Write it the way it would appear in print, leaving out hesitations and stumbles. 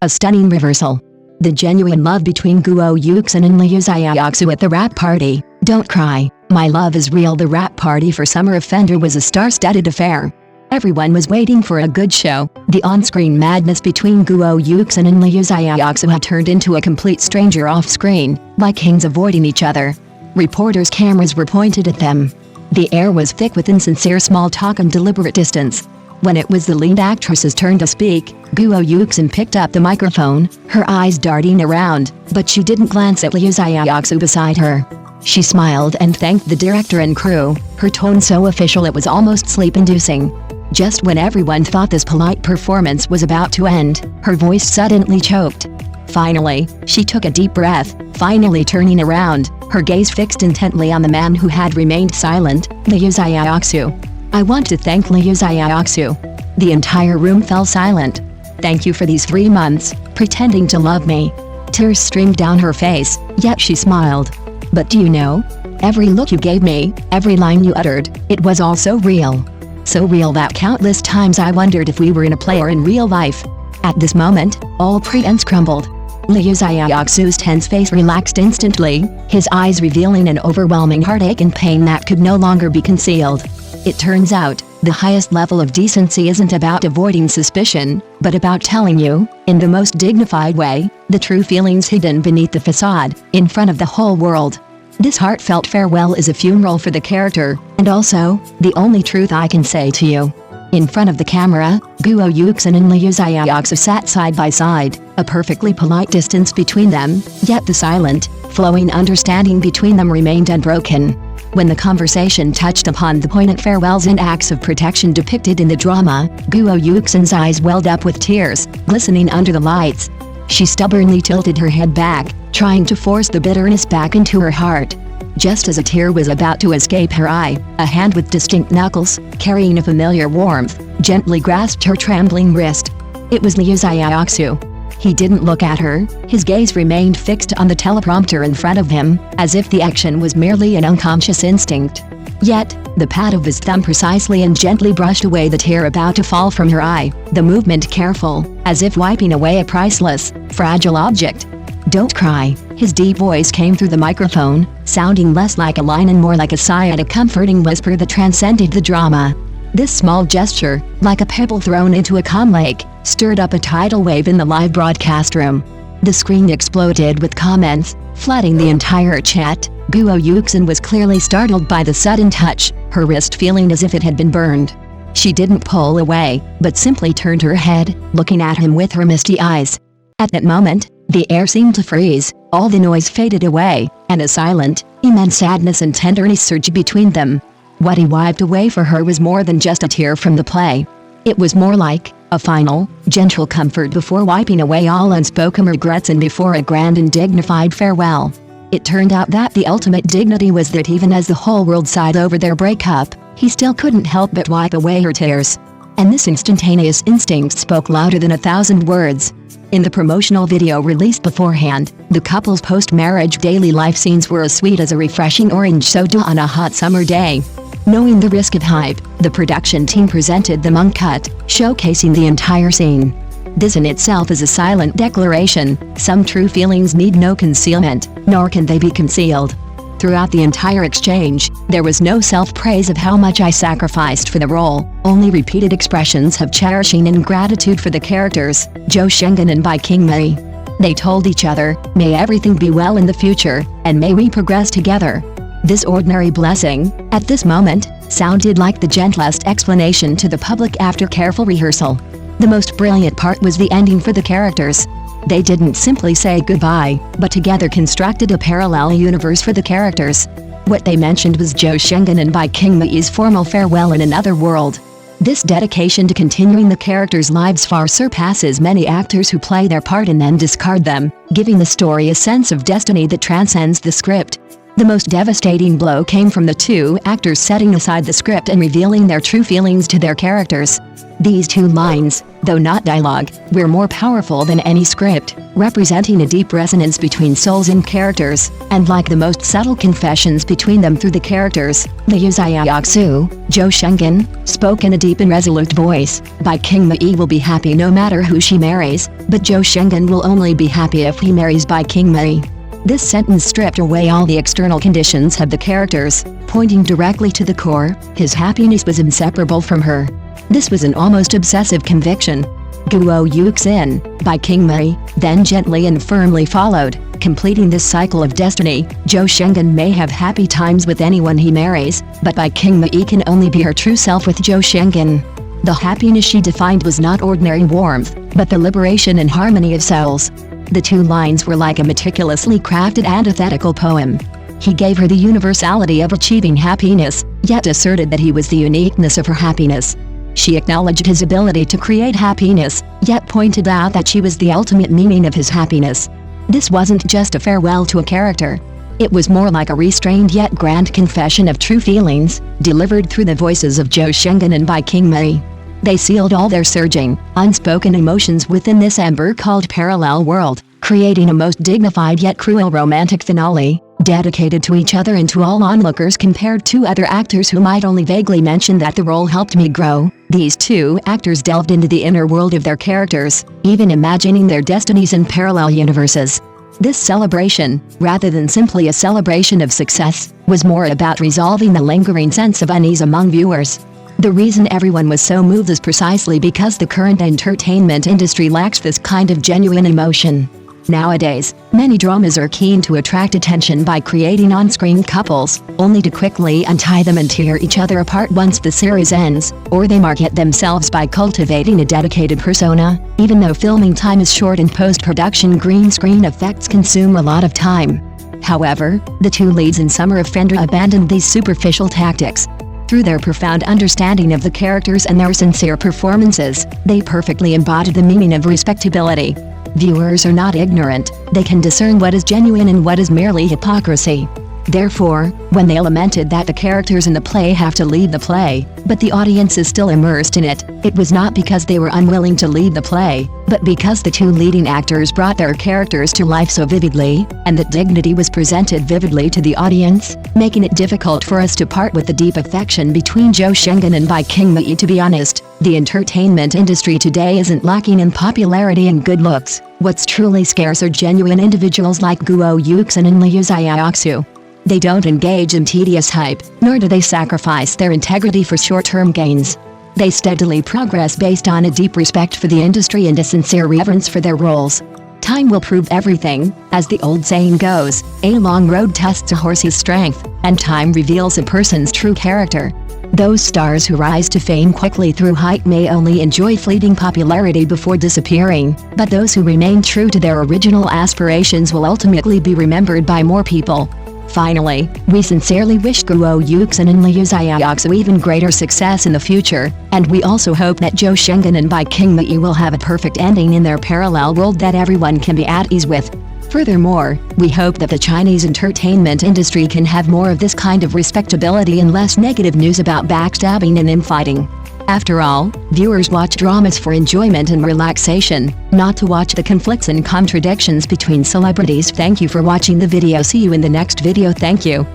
A stunning reversal. The genuine love between Guo Yuxin and Liu Xiaoxu at the rap party. Don't cry, my love is real. The rap party for Summer Offender was a star-studded affair. Everyone was waiting for a good show. The on-screen madness between Guo Yuxin and Liu Xiaoxu had turned into a complete stranger off-screen, like kings avoiding each other. Reporters' cameras were pointed at them. The air was thick with insincere small talk and deliberate distance. When it was the lead actress's turn to speak, Guo Yuxin picked up the microphone, her eyes darting around, but she didn't glance at Liu Xiaoxu beside her. She smiled and thanked the director and crew, her tone so official it was almost sleep-inducing. Just when everyone thought this polite performance was about to end, her voice suddenly choked. Finally, she took a deep breath, finally turning around, her gaze fixed intently on the man who had remained silent, Liu Xiaoxu. I want to thank Liu Xiaoxu. The entire room fell silent. Thank you for these 3 months, pretending to love me. Tears streamed down her face, yet she smiled. But do you know? Every look you gave me, every line you uttered, it was all so real. So real that countless times I wondered if we were in a play or in real life. At this moment, all pretense crumbled. Liu Xiaoxu's tense face relaxed instantly, his eyes revealing an overwhelming heartache and pain that could no longer be concealed. It turns out, the highest level of decency isn't about avoiding suspicion, but about telling you, in the most dignified way, the true feelings hidden beneath the facade, in front of the whole world. This heartfelt farewell is a funeral for the character, and also, the only truth I can say to you. In front of the camera, Guo Yuxin and Liu Xiaoxu sat side by side, a perfectly polite distance between them, yet the silent, flowing understanding between them remained unbroken. When the conversation touched upon the poignant farewells and acts of protection depicted in the drama, Guo Yuxin's eyes welled up with tears, glistening under the lights. She stubbornly tilted her head back, trying to force the bitterness back into her heart. Just as a tear was about to escape her eye, a hand with distinct knuckles, carrying a familiar warmth, gently grasped her trembling wrist. It was Liu Xiaoxu. He didn't look at her, his gaze remained fixed on the teleprompter in front of him, as if the action was merely an unconscious instinct. Yet, the pat of his thumb precisely and gently brushed away the tear about to fall from her eye, the movement careful, as if wiping away a priceless, fragile object. Don't cry, his deep voice came through the microphone, sounding less like a line and more like a sigh and a comforting whisper that transcended the drama. This small gesture, like a pebble thrown into a calm lake, stirred up a tidal wave in the live broadcast room. The screen exploded with comments, flooding the entire chat. Guo Yuxin was clearly startled by the sudden touch, her wrist feeling as if it had been burned. She didn't pull away, but simply turned her head, looking at him with her misty eyes. At that moment, the air seemed to freeze, all the noise faded away, and a silent, immense sadness and tenderness surged between them. What he wiped away for her was more than just a tear from the play. It was more like a final, gentle comfort before wiping away all unspoken regrets and before a grand and dignified farewell. It turned out that the ultimate dignity was that even as the whole world sighed over their breakup, he still couldn't help but wipe away her tears. And this instantaneous instinct spoke louder than 1,000 words. In the promotional video released beforehand, the couple's post-marriage daily life scenes were as sweet as a refreshing orange soda on a hot summer day. Knowing the risk of hype, the production team presented them uncut, showcasing the entire scene. This in itself is a silent declaration: some true feelings need no concealment, nor can they be concealed. Throughout the entire exchange, there was no self-praise of how much I sacrificed for the role, only repeated expressions of cherishing and gratitude for the characters, Zhou Shenggan and Bai Qingmei. They told each other, may everything be well in the future, and may we progress together. This ordinary blessing, at this moment, sounded like the gentlest explanation to the public after careful rehearsal. The most brilliant part was the ending for the characters. They didn't simply say goodbye, but together constructed a parallel universe for the characters. What they mentioned was Zhou Shenggan and Bai Qingmei's formal farewell in another world. This dedication to continuing the characters' lives far surpasses many actors who play their part and then discard them, giving the story a sense of destiny that transcends the script. The most devastating blow came from the two actors setting aside the script and revealing their true feelings to their characters. These two lines, though not dialogue, were more powerful than any script, representing a deep resonance between souls and characters, and like the most subtle confessions between them through the characters. Liu Xiaoxu, Zhou Shenggen, spoke in a deep and resolute voice. Bai Qingmei will be happy no matter who she marries, but Zhou Shenggen will only be happy if he marries Bai Qingmei. This sentence stripped away all the external conditions of the characters, pointing directly to the core. His happiness was inseparable from her. This was an almost obsessive conviction. Guo Yuxin, Bai Qingmei, then gently and firmly followed, completing this cycle of destiny. Zhou Shenggen may have happy times with anyone he marries, but Bai Qingmei can only be her true self with Zhou Shenggen. The happiness she defined was not ordinary warmth, but the liberation and harmony of souls. The two lines were like a meticulously crafted antithetical poem. He gave her the universality of achieving happiness, yet asserted that he was the uniqueness of her happiness. She acknowledged his ability to create happiness, yet pointed out that she was the ultimate meaning of his happiness. This wasn't just a farewell to a character. It was more like a restrained yet grand confession of true feelings, delivered through the voices of Zhou Shenggen and Bai Qingmei. They sealed all their surging, unspoken emotions within this ember called parallel world, creating a most dignified yet cruel romantic finale, dedicated to each other and to all onlookers. Compared to other actors who might only vaguely mention that the role helped me grow, these two actors delved into the inner world of their characters, even imagining their destinies in parallel universes. This celebration, rather than simply a celebration of success, was more about resolving the lingering sense of unease among viewers. The reason everyone was so moved is precisely because the current entertainment industry lacks this kind of genuine emotion. Nowadays, many dramas are keen to attract attention by creating on-screen couples, only to quickly untie them and tear each other apart once the series ends, or they market themselves by cultivating a dedicated persona. Even though filming time is short and post-production green screen effects consume a lot of time. However, the two leads in Summer of Fender abandoned these superficial tactics. Through their profound understanding of the characters and their sincere performances, they perfectly embodied the meaning of respectability. Viewers are not ignorant, they can discern what is genuine and what is merely hypocrisy. Therefore, when they lamented that the characters in the play have to leave the play, but the audience is still immersed in it, it was not because they were unwilling to leave the play, but because the two leading actors brought their characters to life so vividly, and that dignity was presented vividly to the audience, making it difficult for us to part with the deep affection between Zhou Shenggen and Bai Qingmei. To be honest, the entertainment industry today isn't lacking in popularity and good looks. What's truly scarce are genuine individuals like Guo Yuxin and Liu Xiaoxu. They don't engage in tedious hype, nor do they sacrifice their integrity for short-term gains. They steadily progress based on a deep respect for the industry and a sincere reverence for their roles. Time will prove everything, as the old saying goes, a long road tests a horse's strength, and time reveals a person's true character. Those stars who rise to fame quickly through hype may only enjoy fleeting popularity before disappearing, but those who remain true to their original aspirations will ultimately be remembered by more people. Finally, we sincerely wish Guo Yuxin and Liu Xiaoxu even greater success in the future, and we also hope that Zhou Shenggen and Bai Qingmei will have a perfect ending in their parallel world that everyone can be at ease with. Furthermore, we hope that the Chinese entertainment industry can have more of this kind of respectability and less negative news about backstabbing and infighting. After all, viewers watch dramas for enjoyment and relaxation, not to watch the conflicts and contradictions between celebrities. Thank you for watching the video. See you in the next video. Thank you.